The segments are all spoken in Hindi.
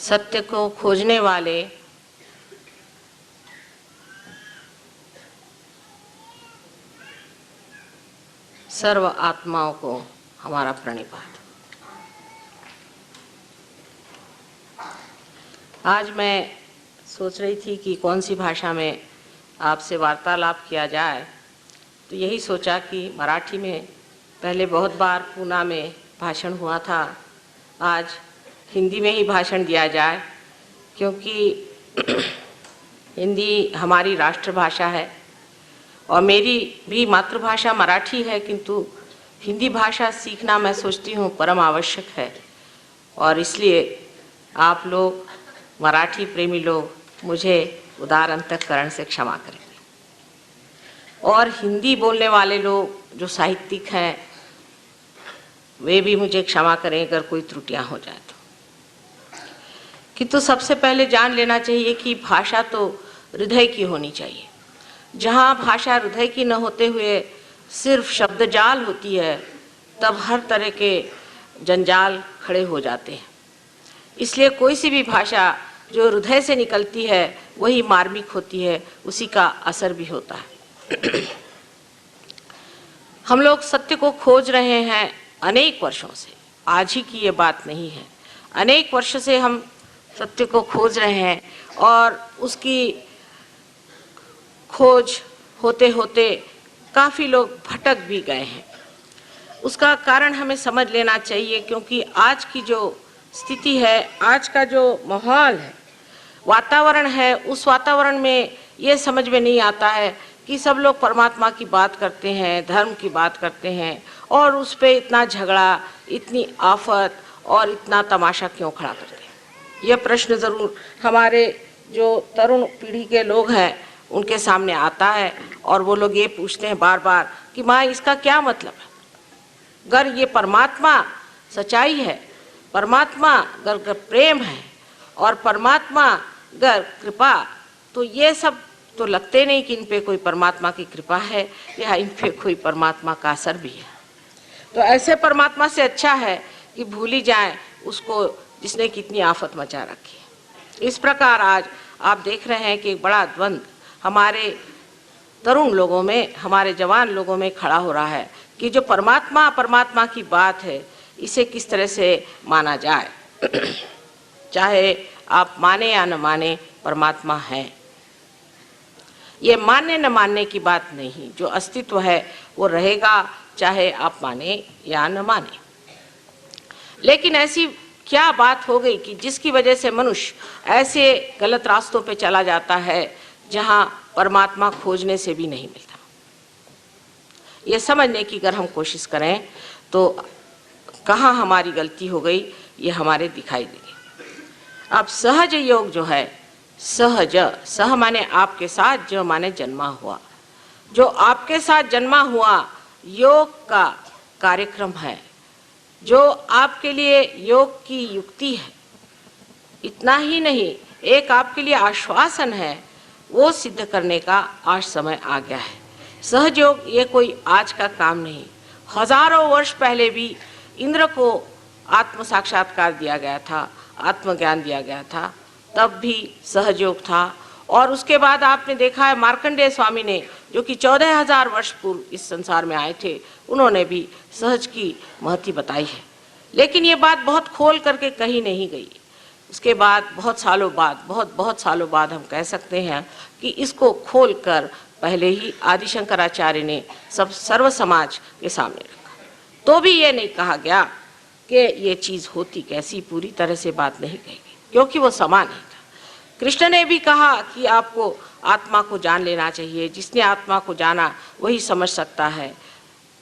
सत्य को खोजने वाले सर्व आत्माओं को हमारा प्रणिपात। आज मैं सोच रही थी कि कौन सी भाषा में आपसे वार्तालाप किया जाए, तो यही सोचा कि मराठी में पहले बहुत बार पूना में भाषण हुआ था, आज हिंदी में ही भाषण दिया जाए, क्योंकि हिंदी हमारी राष्ट्रभाषा है और मेरी भी मातृभाषा मराठी है, किंतु हिंदी भाषा सीखना मैं सोचती हूँ परम आवश्यक है। और इसलिए आप लोग मराठी प्रेमी लोग मुझे उदार अंतःकरण से क्षमा करेंगे, और हिंदी बोलने वाले लोग जो साहित्यिक हैं वे भी मुझे क्षमा करें अगर कोई त्रुटियां हो जाए तो। किंतु सबसे पहले जान लेना चाहिए कि भाषा तो हृदय की होनी चाहिए। जहाँ भाषा हृदय की न होते हुए सिर्फ शब्दजाल होती है, तब हर तरह के जंजाल खड़े हो जाते हैं। इसलिए कोई सी भी भाषा जो हृदय से निकलती है वही मार्मिक होती है, उसी का असर भी होता है। हम लोग सत्य को खोज रहे हैं अनेक वर्षों से, आज ही की ये बात नहीं है। अनेक वर्ष से हम सत्य को खोज रहे हैं और उसकी खोज होते होते काफ़ी लोग भटक भी गए हैं। उसका कारण हमें समझ लेना चाहिए, क्योंकि आज की जो स्थिति है, आज का जो माहौल है, वातावरण है, उस वातावरण में ये समझ में नहीं आता है कि सब लोग परमात्मा की बात करते हैं, धर्म की बात करते हैं, और उस पर इतना झगड़ा, इतनी आफत और इतना तमाशा क्यों खड़ा करते हैं। यह प्रश्न ज़रूर हमारे जो तरुण पीढ़ी के लोग हैं उनके सामने आता है, और वो लोग ये पूछते हैं बार बार कि माँ इसका क्या मतलब है। अगर ये परमात्मा सच्चाई है, परमात्मा अगर प्रेम है और परमात्मा अगर कृपा, तो ये सब तो लगते नहीं कि इन पे कोई परमात्मा की कृपा है या इन पे कोई परमात्मा का असर भी है। तो ऐसे परमात्मा से अच्छा है कि भूल ही जाए उसको जिसने कितनी आफत मचा रखी है। इस प्रकार आज आप देख रहे हैं कि एक बड़ा द्वंद्व हमारे तरुण लोगों में, हमारे जवान लोगों में खड़ा हो रहा है कि जो परमात्मा की बात है इसे किस तरह से माना जाए। चाहे आप माने या न माने, परमात्मा है। ये मानने न मानने की बात नहीं, जो अस्तित्व है वो रहेगा, चाहे आप माने या न माने। लेकिन ऐसी क्या बात हो गई कि जिसकी वजह से मनुष्य ऐसे गलत रास्तों पे चला जाता है जहाँ परमात्मा खोजने से भी नहीं मिलता। ये समझने की अगर हम कोशिश करें तो कहाँ हमारी गलती हो गई ये हमारे दिखाई देगी। अब सहज योग जो है, सहज, सह माने आपके साथ, जो माने जन्मा हुआ, जो आपके साथ जन्मा हुआ योग का कार्यक्रम है, जो आपके लिए योग की युक्ति है। इतना ही नहीं, एक आपके लिए आश्वासन है, वो सिद्ध करने का आज समय आ गया है। सहज योग ये कोई आज का काम नहीं, हजारों वर्ष पहले भी इंद्र को आत्म साक्षात्कार दिया गया था, आत्मज्ञान दिया गया था, तब भी सहज योग था। और उसके बाद आपने देखा है मार्कंडेय स्वामी ने, जो कि 14,000 वर्ष पूर्व इस संसार में आए थे, उन्होंने भी सहज की महत्व बताई है। लेकिन ये बात बहुत खोल करके कही नहीं गई। उसके बाद बहुत सालों बाद हम कह सकते हैं कि इसको खोल कर पहले ही आदि शंकराचार्य ने सर्व समाज के सामने रखा। तो भी ये नहीं कहा गया कि ये चीज़ होती कैसी, पूरी तरह से बात नहीं कही गई, क्योंकि वो समान ही था। कृष्ण ने भी कहा कि आपको आत्मा को जान लेना चाहिए, जिसने आत्मा को जाना वही समझ सकता है।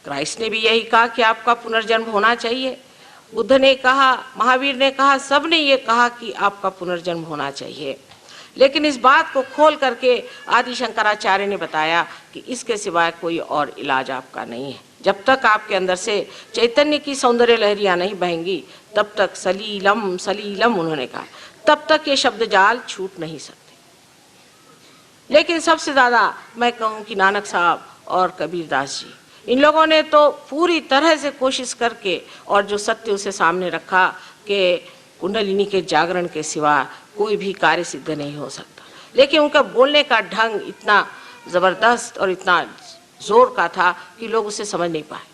क्राइस्ट ने भी यही कहा कि आपका पुनर्जन्म होना चाहिए। बुद्ध ने कहा, महावीर ने कहा, सब ने ये कहा कि आपका पुनर्जन्म होना चाहिए। लेकिन इस बात को खोल करके आदि शंकराचार्य ने बताया कि इसके सिवाय कोई और इलाज आपका नहीं है। जब तक आपके अंदर से चैतन्य की सौंदर्य लहरियां नहीं बहेंगी, तब तक सलीलम सलीलम उन्होंने कहा, तब तक ये शब्द जाल छूट नहीं सकते। लेकिन सबसे ज़्यादा मैं कहूँ कि नानक साहब और कबीरदास जी, इन लोगों ने तो पूरी तरह से कोशिश करके, और जो सत्य उसे सामने रखा कि कुंडलिनी के जागरण के सिवा कोई भी कार्य सिद्ध नहीं हो सकता। लेकिन उनका बोलने का ढंग इतना ज़बरदस्त और इतना जोर का था कि लोग उसे समझ नहीं पाए।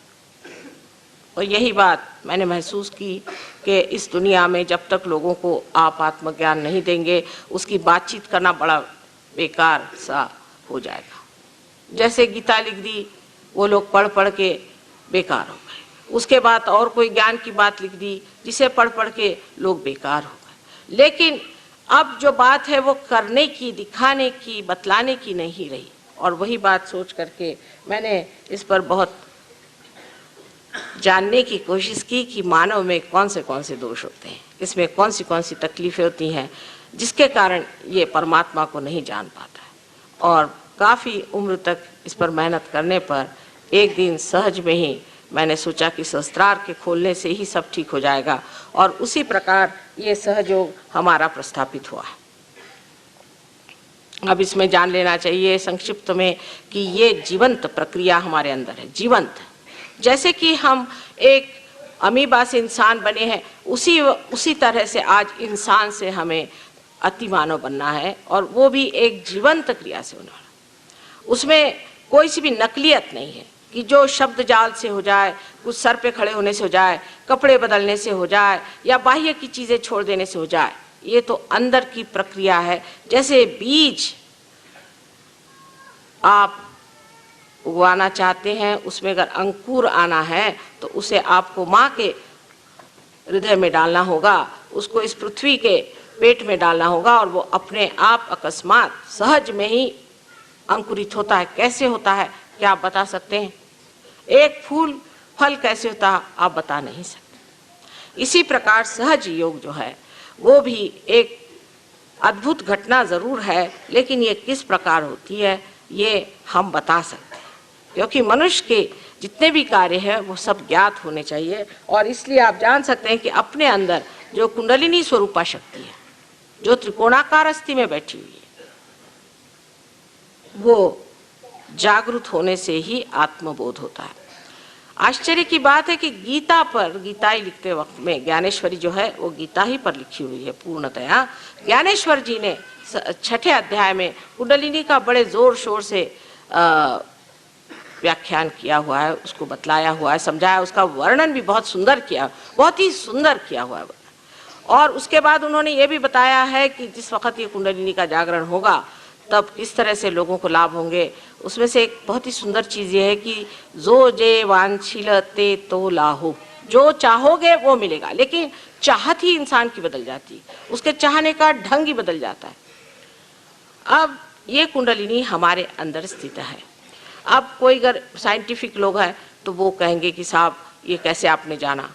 और यही बात मैंने महसूस की कि इस दुनिया में जब तक लोगों को आप आत्मज्ञान नहीं देंगे, उसकी बातचीत करना बड़ा बेकार सा हो जाएगा। जैसे गीता लिख दी, वो लोग पढ़ पढ़ के बेकार हो गए। उसके बाद और कोई ज्ञान की बात लिख दी जिसे पढ़ पढ़ के लोग बेकार हो गए। लेकिन अब जो बात है वो करने की, दिखाने की, बतलाने की नहीं रही। और वही बात सोच करके मैंने इस पर बहुत जानने की कोशिश की कि मानव में कौन से दोष होते हैं, इसमें कौन सी तकलीफें होती हैं जिसके कारण ये परमात्मा को नहीं जान पाता है। और काफ़ी उम्र तक इस पर मेहनत करने पर एक दिन सहज में ही मैंने सोचा कि सहस्त्रार के खोलने से ही सब ठीक हो जाएगा, और उसी प्रकार ये सहयोग हमारा प्रस्थापित हुआ है। अब इसमें जान लेना चाहिए संक्षिप्त में कि ये जीवंत प्रक्रिया हमारे अंदर है, जीवंत। जैसे कि हम एक अमीबा से इंसान बने हैं, उसी तरह से आज इंसान से हमें अति मानव बनना है, और वो भी एक जीवंत क्रिया से होना। उसमें कोई सी भी नकलियत नहीं है कि जो शब्द जाल से हो जाए, कुछ सर पे खड़े होने से हो जाए, कपड़े बदलने से हो जाए, या बाह्य की चीज़ें छोड़ देने से हो जाए। ये तो अंदर की प्रक्रिया है। जैसे बीज आप उगाना चाहते हैं, उसमें अगर अंकुर आना है तो उसे आपको माँ के हृदय में डालना होगा, उसको इस पृथ्वी के पेट में डालना होगा, और वो अपने आप अकस्मात सहज में ही अंकुरित होता है। कैसे होता है क्या आप बता सकते हैं? एक फूल फल कैसे होता है आप बता नहीं सकते। इसी प्रकार सहज योग जो है वो भी एक अद्भुत घटना ज़रूर है, लेकिन ये किस प्रकार होती है ये हम बता सकते हैं, क्योंकि मनुष्य के जितने भी कार्य हैं वो सब ज्ञात होने चाहिए। और इसलिए आप जान सकते हैं कि अपने अंदर जो कुंडलिनी स्वरूपा शक्ति है, जो त्रिकोणाकार अस्थि में बैठी हुई है, वो जागृत होने से ही आत्मबोध होता है। आश्चर्य की बात है कि गीता पर, गीताई लिखते वक्त में ज्ञानेश्वरी जो है वो गीता ही पर लिखी हुई है पूर्णतया। ज्ञानेश्वर जी ने 6ठे अध्याय में कुंडलिनी का बड़े जोर शोर से व्याख्यान किया हुआ है, उसको बतलाया हुआ है, समझाया, उसका वर्णन भी बहुत सुंदर किया, बहुत ही सुंदर किया हुआ है। और उसके बाद उन्होंने ये भी बताया है कि जिस वक्त ये कुंडलिनी का जागरण होगा तब किस तरह से लोगों को लाभ होंगे। उसमें से एक बहुत ही सुंदर चीज़ ये है कि जो जे वांछिलते तो लाहो, जो चाहोगे वो मिलेगा। लेकिन चाहत ही इंसान की बदल जाती है, उसके चाहने का ढंग ही बदल जाता है। अब ये कुंडलिनी हमारे अंदर स्थित है। अब कोई अगर साइंटिफिक लोग हैं तो वो कहेंगे कि साहब ये कैसे आपने जाना।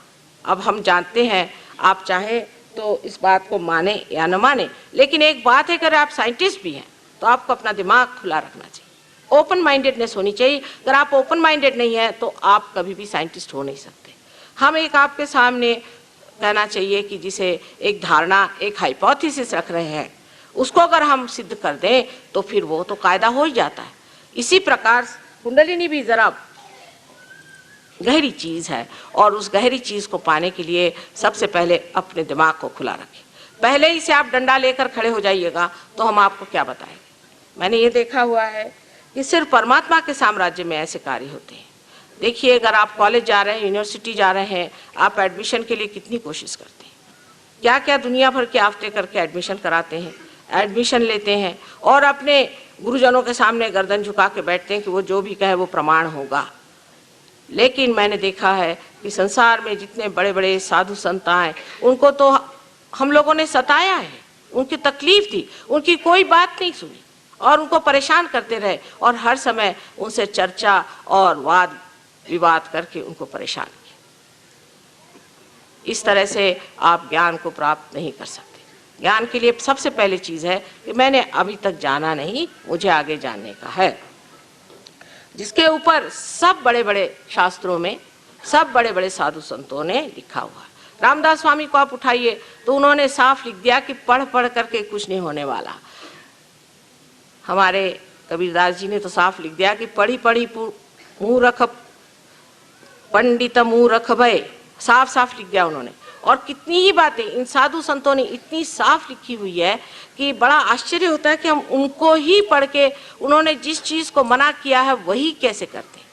अब हम जानते हैं, आप चाहे तो इस बात को माने या न माने, लेकिन एक बात है, अगर आप साइंटिस्ट भी हैं तो आपको अपना दिमाग खुला रखना चाहिए, ओपन माइंडेडनेस होनी चाहिए। अगर आप ओपन माइंडेड नहीं है तो आप कभी भी साइंटिस्ट हो नहीं सकते। हम एक आपके सामने कहना चाहिए कि जिसे एक धारणा, एक हाइपोथेसिस रख रहे हैं, उसको अगर हम सिद्ध कर दें तो फिर वो तो कायदा हो ही जाता है। इसी प्रकार कुंडलिनी भी जरा गहरी चीज़ है, और उस गहरी चीज़ को पाने के लिए सबसे पहले अपने दिमाग को खुला रखें। पहले ही से आप डंडा लेकर खड़े हो जाइएगा तो हम आपको क्या बताएं। मैंने ये देखा हुआ है कि सिर्फ परमात्मा के साम्राज्य में ऐसे कार्य होते हैं। देखिए, अगर आप कॉलेज जा रहे हैं, यूनिवर्सिटी जा रहे हैं, आप एडमिशन के लिए कितनी कोशिश करते हैं, क्या क्या दुनिया भर के आफ्ते करके एडमिशन कराते हैं, एडमिशन लेते हैं, और अपने गुरुजनों के सामने गर्दन झुका के बैठते हैं कि वो जो भी कहे वो प्रमाण होगा। लेकिन मैंने देखा है कि संसार में जितने बड़े बड़े साधु संत आए, उनको तो हम लोगों ने सताया है, उनकी तकलीफ थी, उनकी कोई बात नहीं सुनी और उनको परेशान करते रहे, और हर समय उनसे चर्चा और वाद विवाद करके उनको परेशान किया। इस तरह से आप ज्ञान को प्राप्त नहीं कर सकते। ज्ञान के लिए सबसे पहली चीज़ है कि मैंने अभी तक जाना नहीं, मुझे आगे जानने का है, जिसके ऊपर सब बड़े बड़े शास्त्रों में, सब बड़े बड़े साधु संतों ने लिखा हुआ है। रामदास स्वामी को आप उठाइए तो उन्होंने साफ लिख दिया कि पढ़ पढ़ करके कुछ नहीं होने वाला। हमारे कबीरदास जी ने तो साफ लिख दिया कि पढ़ी पढ़ी मुँह रख पंडित मुँह रख भय, साफ साफ लिख दिया उन्होंने। और कितनी ही बातें इन साधु संतों ने इतनी साफ लिखी हुई है कि बड़ा आश्चर्य होता है कि हम उनको ही पढ़ के उन्होंने जिस चीज़ को मना किया है वही कैसे करते हैं।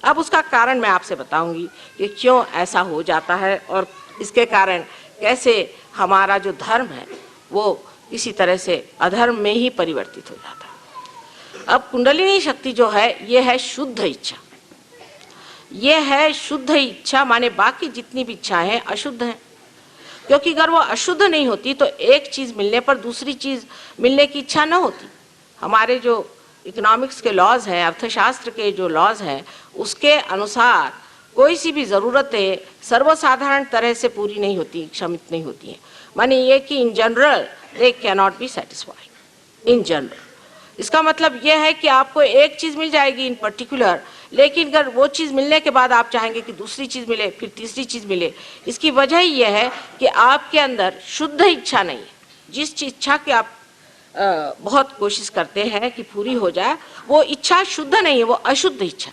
अब उसका कारण मैं आपसे बताऊंगी कि क्यों ऐसा हो जाता है और इसके कारण कैसे हमारा जो धर्म है वो इसी तरह से अधर्म में ही परिवर्तित हो जाता है। अब कुंडलिनी शक्ति जो है ये है शुद्ध इच्छा, ये है शुद्ध इच्छा, माने बाकी जितनी भी इच्छाएं हैं अशुद्ध हैं, क्योंकि अगर वो अशुद्ध नहीं होती तो एक चीज़ मिलने पर दूसरी चीज़ मिलने की इच्छा न होती। हमारे जो इकोनॉमिक्स के लॉज हैं, अर्थशास्त्र के जो लॉज हैं, उसके अनुसार कोई सी भी ज़रूरतें सर्वसाधारण तरह से पूरी नहीं होती, क्षमित नहीं होती हैं। माने ये कि in general they can not be satisfied in general. इसका मतलब यह है कि आपको एक चीज़ मिल जाएगी इन पर्टिकुलर, लेकिन अगर वो चीज़ मिलने के बाद आप चाहेंगे कि दूसरी चीज़ मिले, फिर तीसरी चीज़ मिले। इसकी वजह यह है कि आपके अंदर शुद्ध इच्छा नहीं है। जिस इच्छा की आप बहुत कोशिश करते हैं कि पूरी हो जाए, वो इच्छा शुद्ध नहीं है, वो अशुद्ध इच्छा।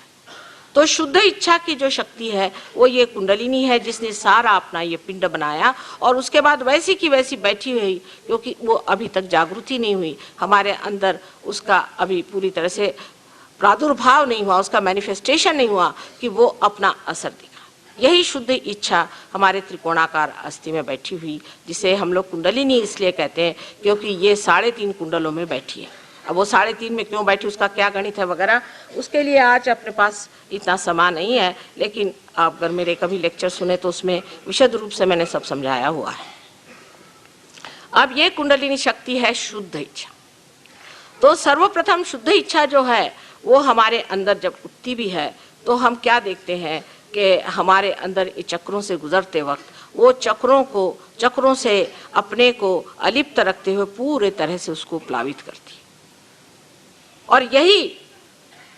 तो शुद्ध इच्छा की जो शक्ति है वो ये कुंडलिनी है, जिसने सारा अपना ये पिंड बनाया और उसके बाद वैसी की वैसी बैठी हुई, क्योंकि वो अभी तक जागृति नहीं हुई हमारे अंदर, उसका अभी पूरी तरह से प्रादुर्भाव नहीं हुआ, उसका मैनिफेस्टेशन नहीं हुआ कि वो अपना असर दिखा। यही शुद्ध इच्छा हमारे त्रिकोणाकार अस्थि में बैठी हुई, जिसे हम लोग कुंडलिनी इसलिए कहते हैं क्योंकि ये 3.5 कुंडलों में बैठी है। अब वो 3.5 में क्यों बैठी, उसका क्या गणित है वगैरह, उसके लिए आज अपने पास इतना समय नहीं है, लेकिन आप अगर मेरे कभी लेक्चर सुने तो उसमें विशद रूप से मैंने सब समझाया हुआ है। अब ये कुंडलिनी शक्ति है शुद्ध इच्छा। तो सर्वप्रथम शुद्ध इच्छा जो है वो हमारे अंदर जब उठती भी है तो हम क्या देखते हैं कि हमारे अंदर ये चक्रों से गुजरते वक्त वो चक्रों से अपने को अलिप्त रखते हुए पूरे तरह से उसको प्लावित करती है। और यही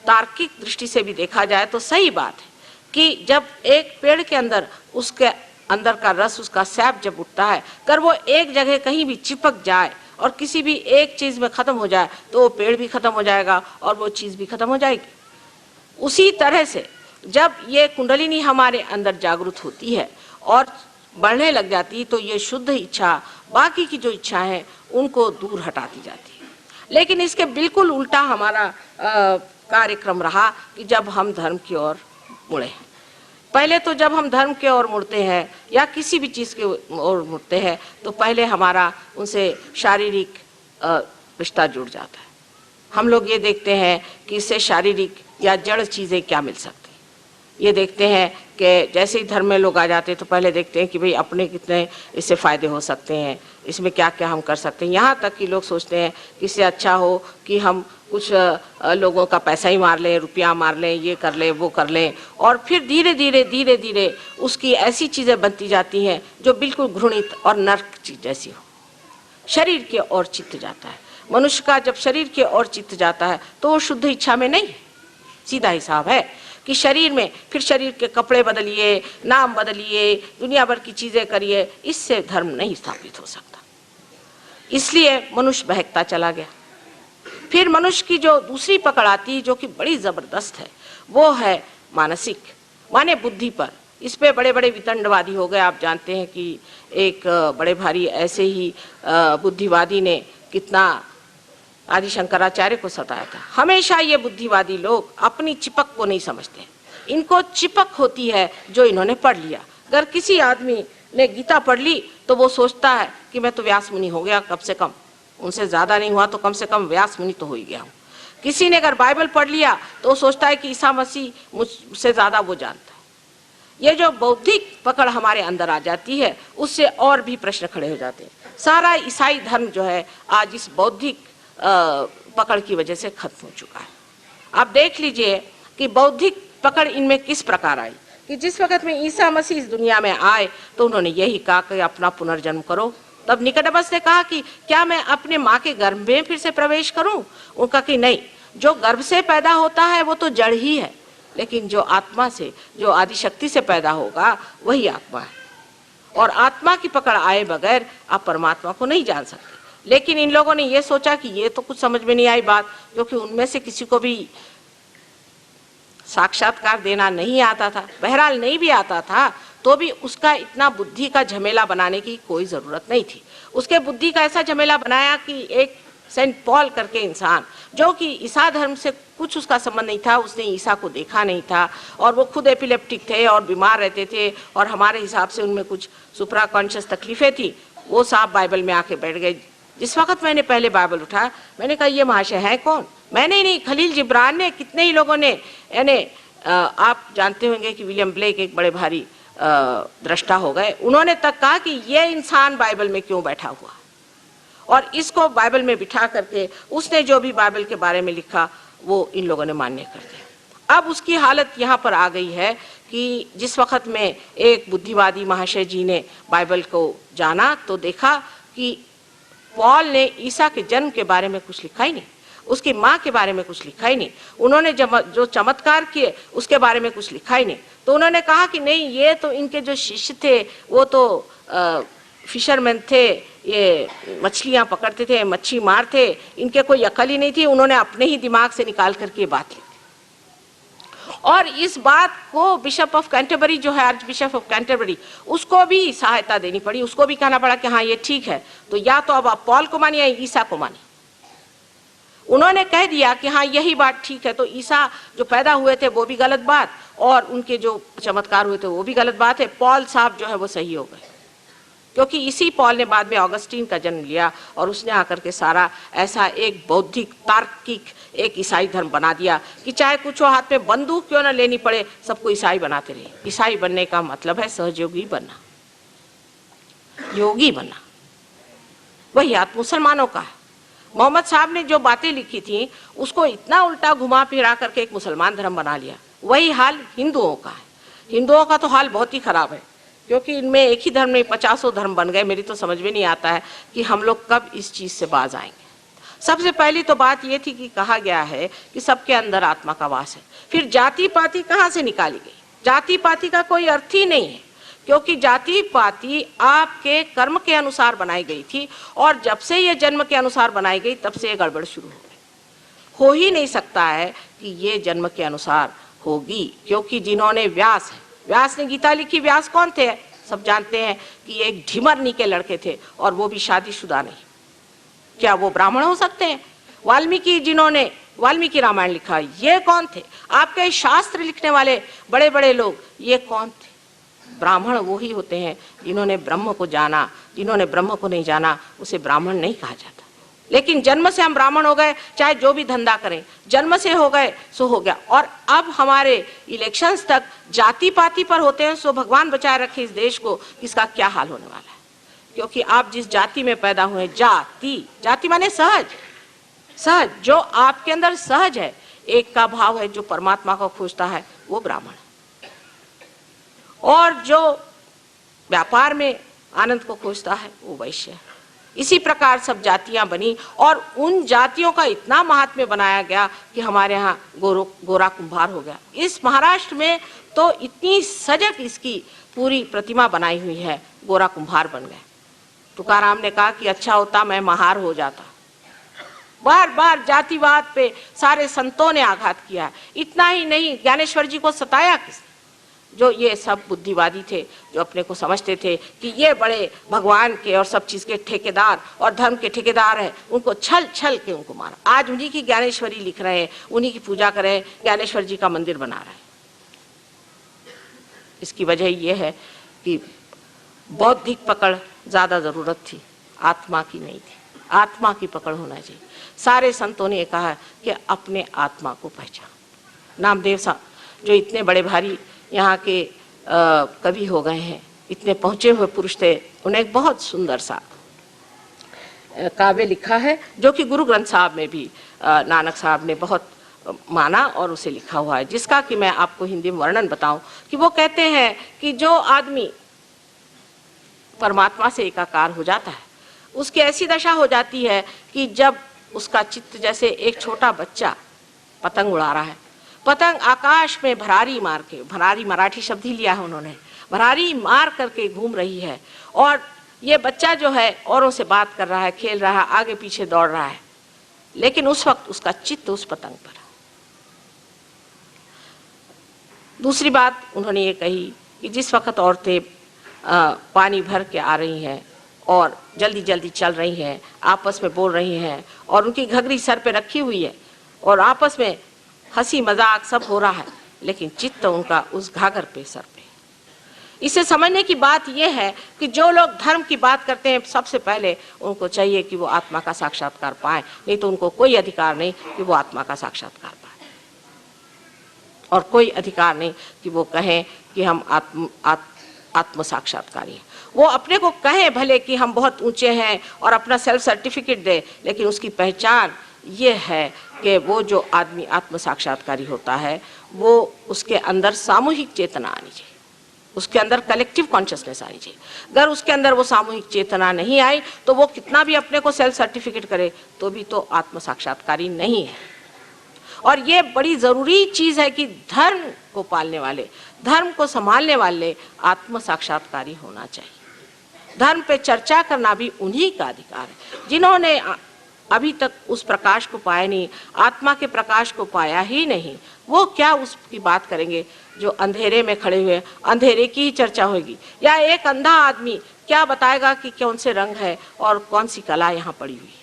तार्किक दृष्टि से भी देखा जाए तो सही बात है कि जब एक पेड़ के अंदर उसके अंदर का रस, उसका सैप जब उठता है, अगर वो एक जगह कहीं भी चिपक जाए और किसी भी एक चीज़ में ख़त्म हो जाए तो वो पेड़ भी ख़त्म हो जाएगा और वो चीज़ भी ख़त्म हो जाएगी। उसी तरह से जब ये कुंडलिनी हमारे अंदर जागृत होती है और बढ़ने लग जाती है तो ये शुद्ध इच्छा बाकी की जो इच्छा है उनको दूर हटाती जाती है। लेकिन इसके बिल्कुल उल्टा हमारा कार्यक्रम रहा कि जब हम धर्म की ओर मुड़े। पहले तो जब हम धर्म के ओर मुड़ते हैं या किसी भी चीज़ के ओर मुड़ते हैं तो पहले हमारा उनसे शारीरिक रिश्ता जुड़ जाता है। हम लोग ये देखते हैं कि इससे शारीरिक या जड़ चीज़ें क्या मिल सकती, ये देखते हैं कि जैसे ही धर्म में लोग आ जाते हैं तो पहले देखते हैं कि भाई अपने कितने इससे फ़ायदे हो सकते हैं, इसमें क्या क्या हम कर सकते हैं। यहाँ तक कि लोग सोचते हैं कि इससे अच्छा हो कि हम कुछ लोगों का पैसा ही मार लें, रुपया मार लें, ये कर लें, वो कर लें, और फिर धीरे धीरे उसकी ऐसी चीज़ें बनती जाती हैं जो बिल्कुल घृणित और नर्क चीज़ जैसी हो। शरीर के ओर चित्त जाता है। मनुष्य का जब शरीर के ओर चित्त जाता है तो वो शुद्ध इच्छा में नहीं है। सीधा हिसाब है कि शरीर में फिर शरीर के कपड़े बदलिए, नाम बदलिए, दुनिया भर की चीज़ें करिए, इससे धर्म नहीं स्थापित हो सकता। इसलिए मनुष्य बहकता चला गया। फिर मनुष्य की जो दूसरी पकड़ आती है जो कि बड़ी ज़बरदस्त है, वो है मानसिक, माने बुद्धि पर। इस पे बड़े बड़े वितंडवादी हो गए। आप जानते हैं कि एक बड़े भारी ऐसे ही बुद्धिवादी ने कितना आदि शंकराचार्य को सताया था। हमेशा ये बुद्धिवादी लोग अपनी चिपक को नहीं समझते। इनको चिपक होती है जो इन्होंने पढ़ लिया। अगर किसी आदमी ने गीता पढ़ ली तो वो सोचता है कि मैं तो व्यास मुनि हो गया, कम से कम उनसे ज़्यादा नहीं हुआ तो कम से कम व्यास मुनि तो हो ही गया हूँ। किसी ने अगर बाइबल पढ़ लिया तो सोचता है कि ईसा मसीह मुझसे ज़्यादा वो जानता है। ये जो बौद्धिक पकड़ हमारे अंदर आ जाती है उससे और भी प्रश्न खड़े हो जाते हैं। सारा ईसाई धर्म जो है आज इस बौद्धिक पकड़ की वजह से खत्म हो चुका है। आप देख लीजिए कि बौद्धिक पकड़ इनमें किस प्रकार आई कि जिस वक्त में ईसा मसीह इस दुनिया में आए तो उन्होंने यही कहा कि अपना पुनर्जन्म करो। तब निकोडेमस ने कहा कि क्या मैं अपने माँ के गर्भ में फिर से प्रवेश करूं? उनका कि नहीं, जो गर्भ से पैदा होता है वो तो जड़ ही है, लेकिन जो आत्मा से, जो आदिशक्ति से पैदा होगा वही आत्मा है। और आत्मा की पकड़ आए बगैर आप परमात्मा को नहीं जान सकते। लेकिन इन लोगों ने ये सोचा कि ये तो कुछ समझ में नहीं आई बात, क्योंकि उनमें से किसी को भी साक्षात्कार देना नहीं आता था। बहरहाल नहीं भी आता था तो भी उसका इतना बुद्धि का झमेला बनाने की कोई ज़रूरत नहीं थी। उसके बुद्धि का ऐसा झमेला बनाया कि एक सेंट पॉल करके इंसान, जो कि ईसा धर्म से कुछ उसका संबंध नहीं था, उसने ईसा को देखा नहीं था और वो खुद एपिलेप्टिक थे और बीमार रहते थे और हमारे हिसाब से उनमें कुछ सुप्रा कॉन्शियस तकलीफें थी, वो साहब बाइबल में आके बैठ गए। जिस वक्त मैंने पहले बाइबल उठाया, मैंने कहा ये महाशय है कौन? मैंने ही नहीं, खलील जिब्रान ने, कितने ही लोगों ने, यानी आप जानते होंगे कि विलियम ब्लेक एक बड़े भारी दृष्टा हो गए, उन्होंने तक कहा कि ये इंसान बाइबल में क्यों बैठा हुआ, और इसको बाइबल में बिठा करके उसने जो भी बाइबल के बारे में लिखा वो इन लोगों ने मान्य कर दिया। अब उसकी हालत यहाँ पर आ गई है कि जिस वक्त में एक बुद्धिवादी महाशय जी ने बाइबल को जाना तो देखा कि पॉल ने ईसा के जन्म के बारे में कुछ लिखा ही नहीं, उसकी माँ के बारे में कुछ लिखा ही नहीं, उन्होंने जो चमत्कार किए उसके बारे में कुछ लिखा ही नहीं। तो उन्होंने कहा कि नहीं, ये तो इनके जो शिष्य थे वो तो फिशरमैन थे, ये मछलियाँ पकड़ते थे, मच्छी मार थे, इनके कोई अकल ही नहीं थी। उन्होंने अपने ही दिमाग से निकाल करके ये बात लिखी और इस बात को बिशप ऑफ कैंटरबरी जो है, आर्च बिशप ऑफ कैंटरबरी, उसको भी सहायता देनी पड़ी, उसको भी कहना पड़ा कि हाँ ये ठीक है, तो या तो अब आप पॉल को मानिए या ईसा को मानिए। उन्होंने कह दिया कि हाँ यही बात ठीक है, तो ईसा जो पैदा हुए थे वो भी गलत बात और उनके जो चमत्कार हुए थे वो भी गलत बात है। पॉल साहब जो है वो सही हो गए, क्योंकि इसी पॉल ने बाद में ऑगस्टीन का जन्म लिया और उसने आकर के सारा ऐसा एक बौद्धिक तार्किक एक ईसाई धर्म बना दिया कि चाहे कुछ हो, हाथ में बंदूक क्यों ना लेनी पड़े, सबको ईसाई बनाते रहे। ईसाई बनने का मतलब है सहयोगी बनना, योगी बनना, वही हाथ मुसलमानों का है। मोहम्मद साहब ने जो बातें लिखी थी उसको इतना उल्टा घुमा फिरा करके एक मुसलमान धर्म बना लिया। वही हाल हिंदुओं का है। हिंदुओं का तो हाल बहुत ही खराब है, क्योंकि इनमें एक ही धर्म नहीं 50 धर्म बन गए। मेरी तो समझ में नहीं आता है कि हम लोग कब इस चीज़ से बाज आएंगे। सबसे पहली तो बात ये थी कि कहा गया है कि सबके अंदर आत्मा का वास है। फिर जाति पाति कहाँ से निकाली गई? जाति पाति का कोई अर्थ ही नहीं है, क्योंकि जाति पाति आपके कर्म के अनुसार बनाई गई थी और जब से ये जन्म के अनुसार बनाई गई तब से ये गड़बड़ शुरू हो गई। हो ही नहीं सकता है कि ये जन्म के अनुसार होगी, क्योंकि जिन्होंने व्यास ने गीता लिखी, व्यास कौन थे? सब जानते हैं कि एक ढिमरनी के लड़के थे और वो भी शादीशुदा नहीं। क्या वो ब्राह्मण हो सकते हैं? वाल्मीकि, जिन्होंने वाल्मीकि रामायण लिखा, ये कौन थे? आपके शास्त्र लिखने वाले बड़े बड़े लोग, ये कौन थे? ब्राह्मण वो ही होते हैं जिन्होंने ब्रह्म को जाना। जिन्होंने ब्रह्म को नहीं जाना उसे ब्राह्मण नहीं कहा जाता। लेकिन जन्म से हम ब्राह्मण हो गए, चाहे जो भी धंधा करें, जन्म से हो गए सो हो गया। और अब हमारे इलेक्शंस तक जाति पाति पर होते हैं। सो भगवान बचाए रखे इस देश को, इसका क्या हाल होने वाला है। क्योंकि आप जिस जाति में पैदा हुए, जाति माने सहज, जो आपके अंदर सहज है, एक का भाव है, जो परमात्मा को खोजता है वो ब्राह्मण, और जो व्यापार में आनंद को खोजता है वो वैश्य है। इसी प्रकार सब जातियां बनी और उन जातियों का इतना महात्म्य बनाया गया कि हमारे यहाँ गोरा कुंभार हो गया। इस महाराष्ट्र में तो इतनी सजग इसकी पूरी प्रतिमा बनाई हुई है, गोरा कुंभार बन गए। तुकाराम ने कहा कि अच्छा होता मैं महार हो जाता। बार बार जातिवाद पे सारे संतों ने आघात किया। इतना ही नहीं, ज्ञानेश्वर जी को सताया किसने? जो ये सब बुद्धिवादी थे, जो अपने को समझते थे कि ये बड़े भगवान के और सब चीज़ के ठेकेदार और धर्म के ठेकेदार हैं, उनको छल के उनको मारा। आज उन्हीं की ज्ञानेश्वरी लिख रहे हैं, उन्हीं की पूजा कर रहे हैं, ज्ञानेश्वर जी का मंदिर बना रहे हैं। इसकी वजह ये है कि बौद्धिक पकड़ ज़्यादा ज़रूरत थी, आत्मा की नहीं थी। आत्मा की पकड़ होना चाहिए। सारे संतों ने कहा कि अपने आत्मा को पहचान। नामदेव साहब जो इतने बड़े भारी यहाँ के कवि हो गए हैं, इतने पहुँचे हुए पुरुष थे, उन्हें एक बहुत सुंदर सा काव्य लिखा है जो कि गुरु ग्रंथ साहब में भी नानक साहब ने बहुत माना और उसे लिखा हुआ है, जिसका कि मैं आपको हिंदी में वर्णन बताऊं कि वो कहते हैं कि जो आदमी परमात्मा से एकाकार हो जाता है, उसकी ऐसी दशा हो जाती है कि जब उसका चित्त, जैसे एक छोटा बच्चा पतंग उड़ा रहा है, पतंग आकाश में भरारी मार के, भरारी मराठी शब्द ही लिया है उन्होंने, भरारी मार करके घूम रही है और ये बच्चा जो है औरों से बात कर रहा है, खेल रहा है, आगे पीछे दौड़ रहा है, लेकिन उस वक्त उसका चित्त उस पतंग पर। दूसरी बात उन्होंने ये कही कि जिस वक्त औरतें पानी भर के आ रही हैं और जल्दी जल्दी चल रही हैं, आपस में बोल रही हैं और उनकी घघरी सर पे रखी हुई है और आपस में हंसी मजाक सब हो रहा है, लेकिन चित्त उनका उस घाघर पे, सर पे। इसे समझने की बात यह है कि जो लोग धर्म की बात करते हैं सबसे पहले उनको चाहिए कि वो आत्मा का साक्षात्कार पाएं, नहीं तो उनको कोई अधिकार नहीं कि वो आत्मा का साक्षात्कार पाएं, और कोई अधिकार नहीं कि वो कहें कि हम आत्म साक्षात्कारी हैं। वो अपने को कहें भले कि हम बहुत ऊंचे हैं और अपना सेल्फ सर्टिफिकेट दे, लेकिन उसकी पहचान ये है कि वो जो आदमी आत्म साक्षात्कारी होता है वो उसके अंदर सामूहिक चेतना आनी चाहिए, उसके अंदर कलेक्टिव कॉन्शियसनेस आनी चाहिए। अगर उसके अंदर वो सामूहिक चेतना नहीं आई तो वो कितना भी अपने को सेल्फ सर्टिफिकेट करे तो भी तो आत्म साक्षात्कारी नहीं है। और ये बड़ी ज़रूरी चीज़ है कि धर्म को पालने वाले, धर्म को संभालने वाले आत्म साक्षात्कारी होना चाहिए। धर्म पे चर्चा करना भी उन्हीं का अधिकार है जिन्होंने अभी तक उस प्रकाश को पाया नहीं, आत्मा के प्रकाश को पाया ही नहीं। वो क्या उसकी बात करेंगे जो अंधेरे में खड़े हुए, अंधेरे की ही चर्चा होगी। या एक अंधा आदमी क्या बताएगा कि कौन से रंग है और कौन सी कला यहाँ पड़ी हुई है।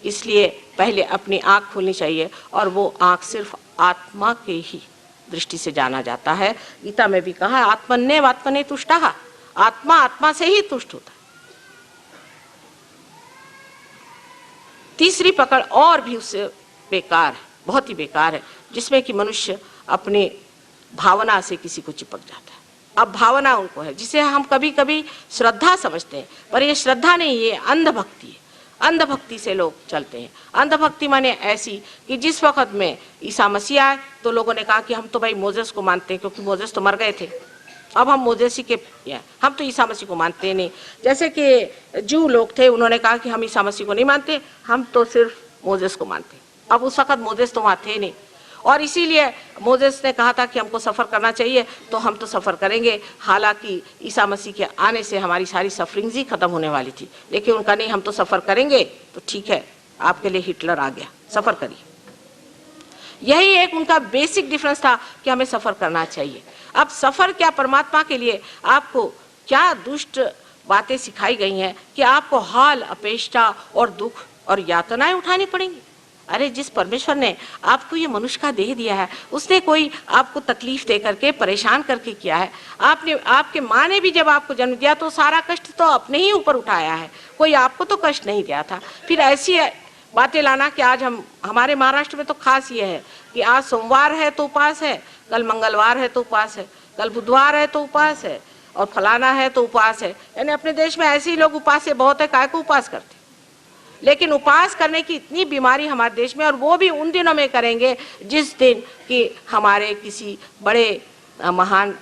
इसलिए पहले अपनी आँख खोलनी चाहिए, और वो आँख सिर्फ आत्मा के ही दृष्टि से जाना जाता है। गीता में भी कहा आत्मन्नेव आत्मने तुष्टः, आत्मा आत्मा से ही तुष्ट होता है। तीसरी पकड़ और भी उससे बेकार है, बहुत ही बेकार है, जिसमें कि मनुष्य अपने भावना से किसी को चिपक जाता है। अब भावना उनको है जिसे हम कभी कभी श्रद्धा समझते हैं, पर ये श्रद्धा नहीं, ये अंधभक्ति है। अंधभक्ति से लोग चलते हैं। अंधभक्ति माने ऐसी कि जिस वक्त में ईसा मसीह आए तो लोगों ने कहा कि हम तो भाई मोजेस को मानते हैं, क्योंकि मोजेस तो मर गए थे, अब हम मोजेसी के, हम तो ईसा मसीह को मानते नहीं। जैसे कि जू लोग थे, उन्होंने कहा कि हम ईसा मसीह को नहीं मानते, हम तो सिर्फ मोजेस को मानते। अब उस वक्त मोजेस तो वहाँ थे नहीं, और इसीलिए मोजेस ने कहा था कि हमको सफ़र करना चाहिए, तो हम तो सफ़र करेंगे। हालांकि ईसा मसीह के आने से हमारी सारी सफरिंग्स ही ख़त्म होने वाली थी, लेकिन उनका नहीं, हम तो सफ़र करेंगे। तो ठीक है, आपके लिए हिटलर आ गया, सफ़र करिए। यही एक उनका बेसिक डिफरेंस था कि हमें सफ़र करना चाहिए। अब सफ़र क्या, परमात्मा के लिए आपको क्या दुष्ट बातें सिखाई गई हैं कि आपको हाल, अपेष्टा और दुख और यातनाएं उठानी पड़ेंगी। अरे जिस परमेश्वर ने आपको ये मनुष्य का देह दिया है, उसने कोई आपको तकलीफ दे करके, परेशान करके किया है। आपने, आपके माँ ने भी जब आपको जन्म दिया तो सारा कष्ट तो अपने ही ऊपर उठाया है, कोई आपको तो कष्ट नहीं दिया था। फिर ऐसी बातें लाना कि आज हमारे महाराष्ट्र में तो खास ये है कि आज सोमवार है तो उपवास है, कल मंगलवार है तो उपवास है, कल बुधवार है तो उपवास है, और फलाना है तो उपवास है। यानी अपने देश में ऐसे ही लोग उपवास से बहुत है, काय को उपवास करते। लेकिन उपवास करने की इतनी बीमारी हमारे देश में, और वो भी उन दिनों में करेंगे जिस दिन कि हमारे किसी बड़े महान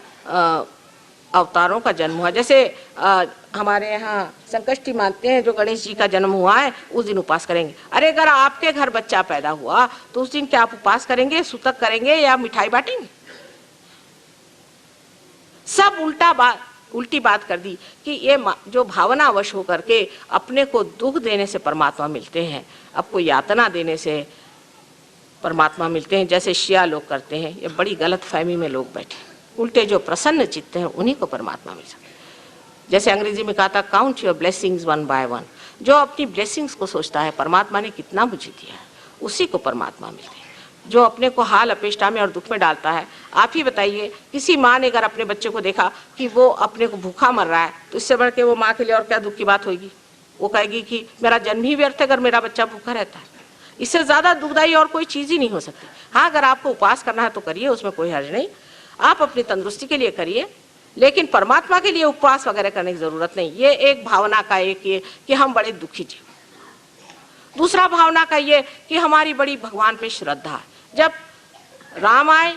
अवतारों का जन्म हुआ। जैसे हमारे यहाँ संकष्टी मानते हैं, जो गणेश जी का जन्म हुआ है उस दिन उपवास करेंगे। अरे अगर आपके घर बच्चा पैदा हुआ तो उस दिन क्या आप उपवास करेंगे, सूतक करेंगे या मिठाई बांटेंगे? सब उल्टी बात कर दी कि ये जो भावनावश होकर के अपने को दुख देने से परमात्मा मिलते हैं, आपको यातना देने से परमात्मा मिलते हैं, जैसे शिया लोग करते हैं। ये बड़ी गलत फहमी में लोग बैठे। उल्टे जो प्रसन्न चित्त हैं उन्हीं को परमात्मा मिल सकता है। जैसे अंग्रेजी में कहा था, count your blessings one by one. जो अपनी ब्लेसिंग्स को सोचता है परमात्मा ने कितना मुझे दिया है, उसी को परमात्मा मिलते हैं। जो अपने को हाल, अपेष्टा में और दुख में डालता है, आप ही बताइए, किसी माँ ने अगर अपने बच्चे को देखा कि वो अपने को भूखा मर रहा है तो इससे बढ़ के वो माँ के लिए और क्या दुख की बात होगी? वो कहेगी कि मेरा जन्म ही व्यर्थ है अगर मेरा बच्चा भूखा रहता है। इससे ज़्यादा दुखदाई और कोई चीज़ ही नहीं हो सकती। हाँ, अगर आपको उपवास करना है तो करिए, उसमें कोई हर्ज नहीं, आप अपनी तंदुरुस्ती के लिए करिए, लेकिन परमात्मा के लिए उपवास वगैरह करने की ज़रूरत नहीं। ये एक भावना का एक ये कि हम बड़े दुखी जीव। दूसरा भावना का ये कि हमारी बड़ी भगवान पे श्रद्धा है। जब राम आए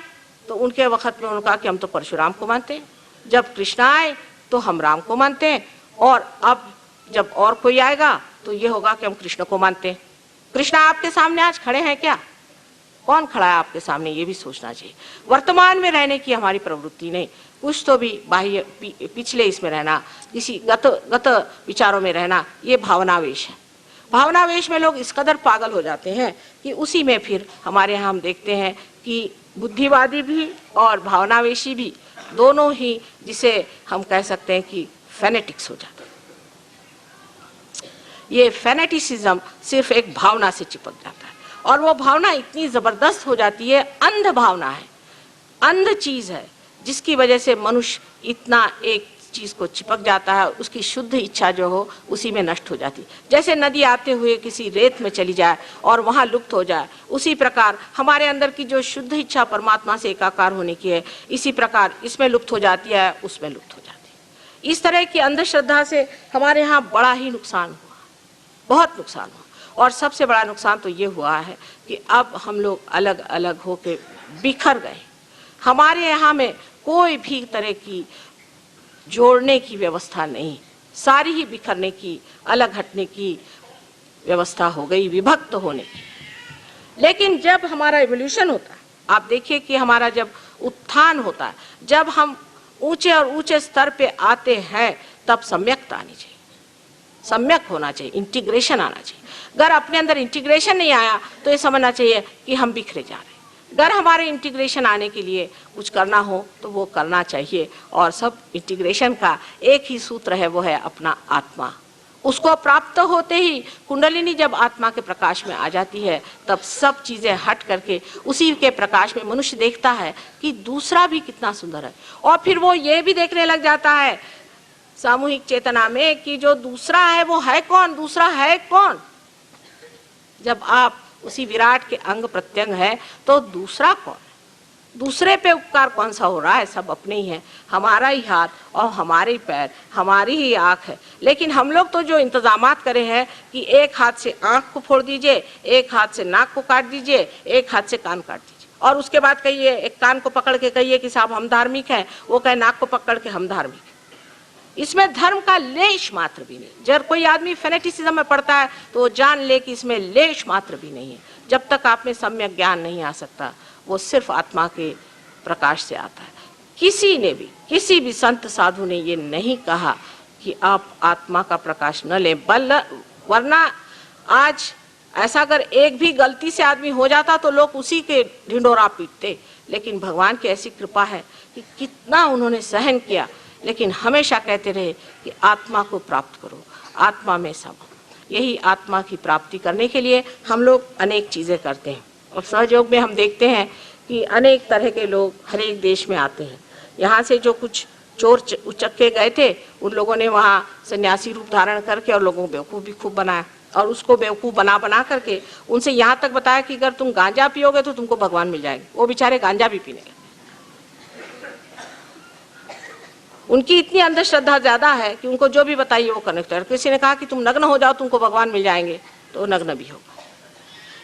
तो उनके वक्त में उन्होंने कहा कि हम तो परशुराम को मानते हैं, जब कृष्ण आए तो हम राम को मानते हैं, और अब जब और कोई आएगा तो ये होगा कि हम कृष्ण को मानते हैं। कृष्ण आपके सामने आज खड़े हैं क्या? कौन खड़ा है आपके सामने, ये भी सोचना चाहिए। वर्तमान में रहने की हमारी प्रवृत्ति नहीं, कुछ तो भी बाह्य पिछले इसमें रहना, किसी गत विचारों में रहना, ये भावनावेश है। भावनावेश में लोग इस कदर पागल हो जाते हैं कि उसी में फिर हमारे यहाँ हम देखते हैं कि बुद्धिवादी भी और भावनावेशी भी दोनों ही, जिसे हम कह सकते हैं कि फेनेटिक्स हो जाते हैं। ये फेनेटिसिज्म सिर्फ एक भावना से चिपक जाता है और वो भावना इतनी जबरदस्त हो जाती है, अंध भावना है, अंध चीज है, जिसकी वजह से मनुष्य इतना एक चीज को चिपक जाता है, उसकी शुद्ध इच्छा जो हो उसी में नष्ट हो जाती है। जैसे नदी आते हुए किसी रेत में चली जाए और वहां लुप्त हो जाए, उसी प्रकार हमारे अंदर की जो शुद्ध इच्छा परमात्मा से एकाकार होने की है, इसी प्रकार इसमें लुप्त हो जाती है, उसमें लुप्त हो जाती है। इस तरह की अंधश्रद्धा से हमारे यहाँ बड़ा ही नुकसान हुआ, बहुत नुकसान हुआ। और सबसे बड़ा नुकसान तो ये हुआ है कि अब हम लोग अलग अलग होके बिखर गए। हमारे यहाँ में कोई भी तरह की जोड़ने की व्यवस्था नहीं, सारी ही बिखरने की, अलग हटने की व्यवस्था हो गई, विभक्त होने की। लेकिन जब हमारा इवोल्यूशन होता है, आप देखिए कि हमारा जब उत्थान होता है, जब हम ऊंचे और ऊंचे स्तर पे आते हैं, तब सम्यकता आनी चाहिए, सम्यक होना चाहिए, इंटीग्रेशन आना चाहिए। अगर अपने अंदर इंटीग्रेशन नहीं आया तो ये समझना चाहिए कि हम बिखरे जा रहे हैं। अगर हमारे इंटीग्रेशन आने के लिए कुछ करना हो तो वो करना चाहिए, और सब इंटीग्रेशन का एक ही सूत्र है, वो है अपना आत्मा। उसको प्राप्त होते ही कुंडलिनी जब आत्मा के प्रकाश में आ जाती है, तब सब चीजें हट करके उसी के प्रकाश में मनुष्य देखता है कि दूसरा भी कितना सुंदर है। और फिर वो ये भी देखने लग जाता है सामूहिक चेतना में कि जो दूसरा है वो है कौन, दूसरा है कौन। जब आप उसी विराट के अंग प्रत्यंग है तो दूसरा कौन, दूसरे पे उपकार कौन सा हो रहा है? सब अपने ही है, हमारा ही हाथ और हमारे ही पैर, हमारी ही आँख है। लेकिन हम लोग तो जो इंतजामात करे हैं कि एक हाथ से आँख को फोड़ दीजिए, एक हाथ से नाक को काट दीजिए, एक हाथ से कान काट दीजिए, और उसके बाद कहिए, एक कान को पकड़ के कहिए कि साहब हम धार्मिक हैं, वो कहे नाक को पकड़ के हम धार्मिक हैं। इसमें धर्म का लेश मात्र भी नहीं। जब कोई आदमी फेनेटिसिज्म में पड़ता है तो वो जान ले कि इसमें लेश मात्र भी नहीं है। जब तक आप में सम्यक ज्ञान नहीं आ सकता, वो सिर्फ आत्मा के प्रकाश से आता है। किसी ने भी, किसी भी संत साधु ने ये नहीं कहा कि आप आत्मा का प्रकाश न लें, वरना आज ऐसा अगर एक भी गलती से आदमी हो जाता तो लोग उसी के ढिंढोरा पीटते। लेकिन भगवान की ऐसी कृपा है कि कितना उन्होंने सहन किया, लेकिन हमेशा कहते रहे कि आत्मा को प्राप्त करो, आत्मा में सब। यही आत्मा की प्राप्ति करने के लिए हम लोग अनेक चीज़ें करते हैं। और सहयोग में हम देखते हैं कि अनेक तरह के लोग हर एक देश में आते हैं। यहाँ से जो कुछ चोर उचक्के गए थे, उन लोगों ने वहाँ सन्यासी रूप धारण करके और लोगों को बेवकूफ़ भी खूब बनाया, और उसको बेवकूफ़ बना करके उनसे यहाँ तक बताया कि अगर तुम गांजा पियोगे तो तुमको भगवान मिल जाएंगे। वो बेचारे गांजा भी पीने लगे। उनकी इतनी अंधश्रद्धा ज़्यादा है कि उनको जो भी बताइए वो करने लगते हैं। किसी ने कहा कि तुम नग्न हो जाओ, तुमको भगवान मिल जाएंगे, तो नग्न भी होगा।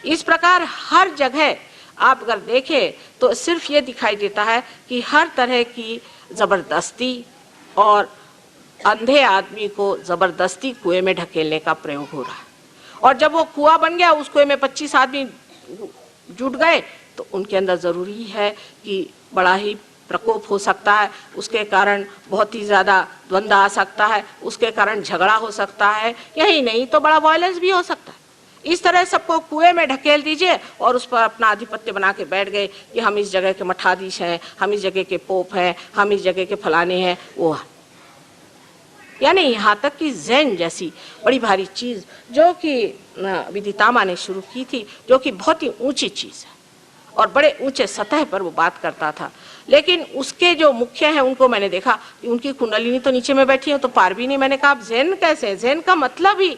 इस प्रकार हर जगह आप अगर देखें तो सिर्फ ये दिखाई देता है कि हर तरह की ज़बरदस्ती और अंधे आदमी को ज़बरदस्ती कुएं में ढकेलने का प्रयोग हो रहा है। और जब वो कुआं बन गया, उस कुएं में 25 आदमी जुट गए, तो उनके अंदर ज़रूरी है कि बड़ा ही प्रकोप हो सकता है, उसके कारण बहुत ही ज़्यादा द्वंद्व आ सकता है, उसके कारण झगड़ा हो सकता है, यही नहीं तो बड़ा वायलेंस भी हो सकता है। इस तरह सबको कुएं में ढकेल दीजिए और उस पर अपना आधिपत्य बना के बैठ गए कि हम इस जगह के मठाधीश हैं, हम इस जगह के पोप हैं, हम इस जगह के फलाने हैं, वो है। यानी यहाँ तक कि ज़ेन जैसी बड़ी भारी चीज़ जो कि विदितामा ने शुरू की थी, जो कि बहुत ही ऊंची चीज़ है और बड़े ऊंचे सतह पर वो बात करता था, लेकिन उसके जो मुख्य हैं उनको मैंने देखा कि उनकी कुंडलिनी तो नीचे में बैठी है, तो पार भी नहीं। मैंने कहा आप ज़ेन कैसे? ज़ेन का मतलब ही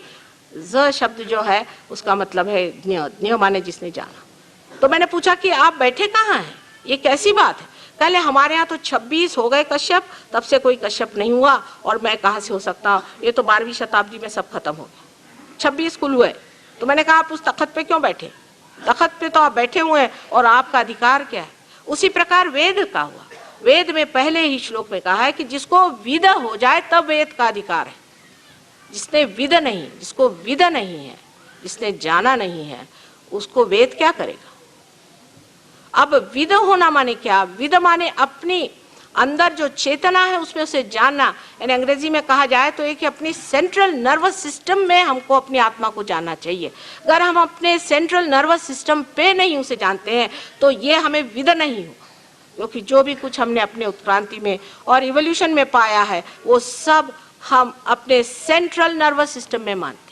ज शब्द जो है उसका मतलब है ज्ञ, ज्ञ माने जिसने जाना। तो मैंने पूछा कि आप बैठे कहाँ हैं, ये कैसी बात है? पहले हमारे यहाँ तो 26 हो गए कश्यप, तब से कोई कश्यप नहीं हुआ, और मैं कहाँ से हो सकता हूँ? ये तो 12वीं शताब्दी में सब खत्म हो गया, 26 कुल हुए। तो मैंने कहा आप उस तख्त पे क्यों बैठे? तख्त पे तो आप बैठे हुए हैं और आपका अधिकार क्या है? उसी प्रकार वेद का हुआ। वेद में पहले ही श्लोक में कहा है कि जिसको विद हो जाए तब वेद का अधिकार है। जिसने विद नहीं, जिसको विद नहीं है, जिसने जाना नहीं है, उसको वेद क्या करेगा? अब विद होना माने क्या? विद माने अपनी अंदर जो चेतना है उसमें उसे जानना। यानी अंग्रेजी में कहा जाए तो एक अपनी सेंट्रल नर्वस सिस्टम में हमको अपनी आत्मा को जानना चाहिए। अगर हम अपने सेंट्रल नर्वस सिस्टम पे नहीं उसे जानते हैं तो ये हमें विद नहीं होगा। क्योंकि जो भी कुछ हमने अपने उत्क्रांति में और इवोल्यूशन में पाया है वो सब हम अपने सेंट्रल नर्वस सिस्टम में मानते हैं।